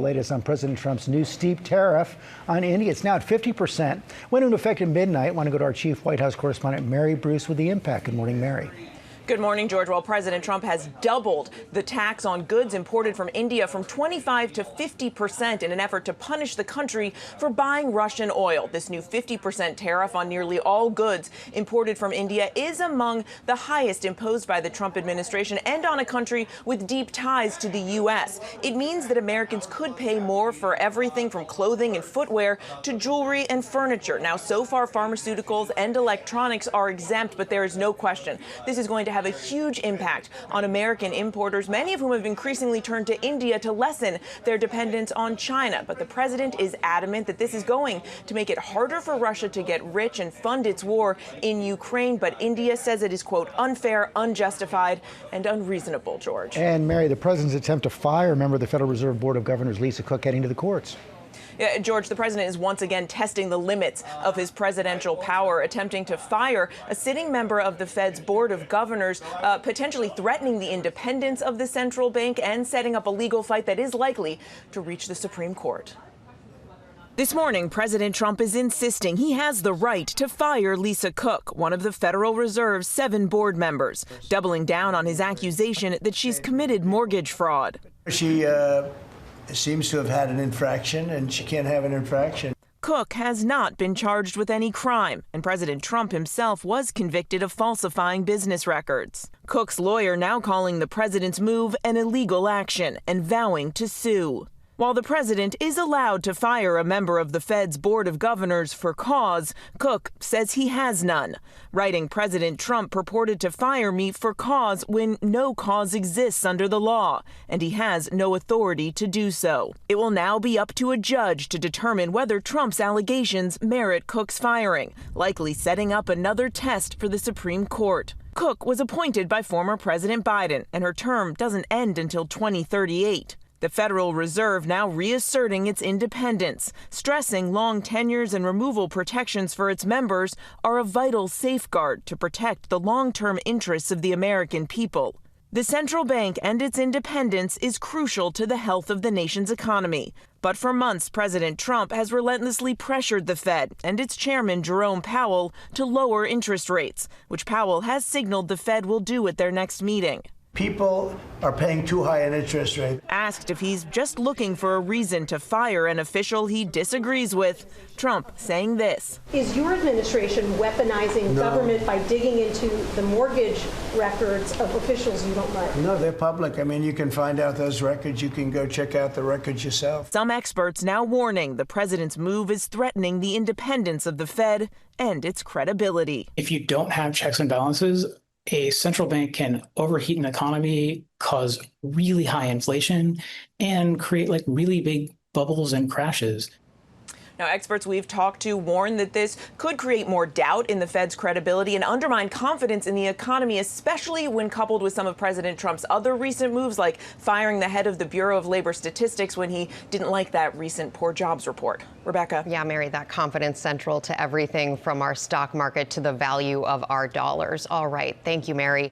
Latest on President Trump's new steep tariff on India. It's now at 50%. Went into effect at midnight. Want to go to our chief White House correspondent, Mary Bruce, with the impact. Good morning, Mary. Good morning, George. Well, President Trump has doubled the tax on goods imported from India from 25 to 50% in an effort to punish the country for buying Russian oil. This new 50% tariff on nearly all goods imported from India is among the highest imposed by the Trump administration and on a country with deep ties to the U.S. It means that Americans could pay more for everything from clothing and footwear to jewelry and furniture. Now, so far, pharmaceuticals and electronics are exempt, but there is no question this is going to have a huge impact on American importers, many of whom have increasingly turned to India to lessen their dependence on China. But the president is adamant that this is going to make it harder for Russia to get rich and fund its war in Ukraine. But India says it is, quote, unfair, unjustified, and unreasonable, George. And Mary, the president's attempt to fire a member of the Federal Reserve Board of Governors, Lisa Cook, heading to the courts. Yeah, George, the president is once again testing the limits of his presidential power, attempting to fire a sitting member of the Fed's Board of Governors, potentially threatening the independence of the central bank and setting up a legal fight that is likely to reach the Supreme Court. This morning, President Trump is insisting he has the right to fire Lisa Cook, one of the Federal Reserve's 7 board members, doubling down on his accusation that she's committed mortgage fraud. She seems to have had an infraction, and she can't have an infraction. Cook has not been charged with any crime, and President Trump himself was convicted of falsifying business records. Cook's lawyer now calling the president's move an illegal action and vowing to sue. While the president is allowed to fire a member of the Fed's Board of Governors for cause, Cook says he has none, writing President Trump purported to fire me for cause when no cause exists under the law, and he has no authority to do so. It will now be up to a judge to determine whether Trump's allegations merit Cook's firing, likely setting up another test for the Supreme Court. Cook was appointed by former President Biden, and her term doesn't end until 2038. The Federal Reserve now reasserting its independence, stressing long tenures and removal protections for its members are a vital safeguard to protect the long-term interests of the American people. The central bank and its independence is crucial to the health of the nation's economy. But for months, President Trump has relentlessly pressured the Fed and its chairman, Jerome Powell, to lower interest rates, which Powell has signaled the Fed will do at their next meeting. People are paying too high an interest rate. Asked if he's just looking for a reason to fire an official he disagrees with, Trump saying this. Is your administration weaponizing government by digging into the mortgage records of officials you don't like? No, they're public. I mean, you can find out those records. You can go check out the records yourself. Some experts now warning the president's move is threatening the independence of the Fed and its credibility. If you don't have checks and balances, a central bank can overheat an economy, cause really high inflation, and create really big bubbles and crashes. Now, experts we've talked to warn that this could create more doubt in the Fed's credibility and undermine confidence in the economy, especially when coupled with some of President Trump's other recent moves, like firing the head of the Bureau of Labor Statistics when he didn't like that recent poor jobs report. Rebecca. Yeah, Mary, that confidence central to everything from our stock market to the value of our dollars. All right. Thank you, Mary.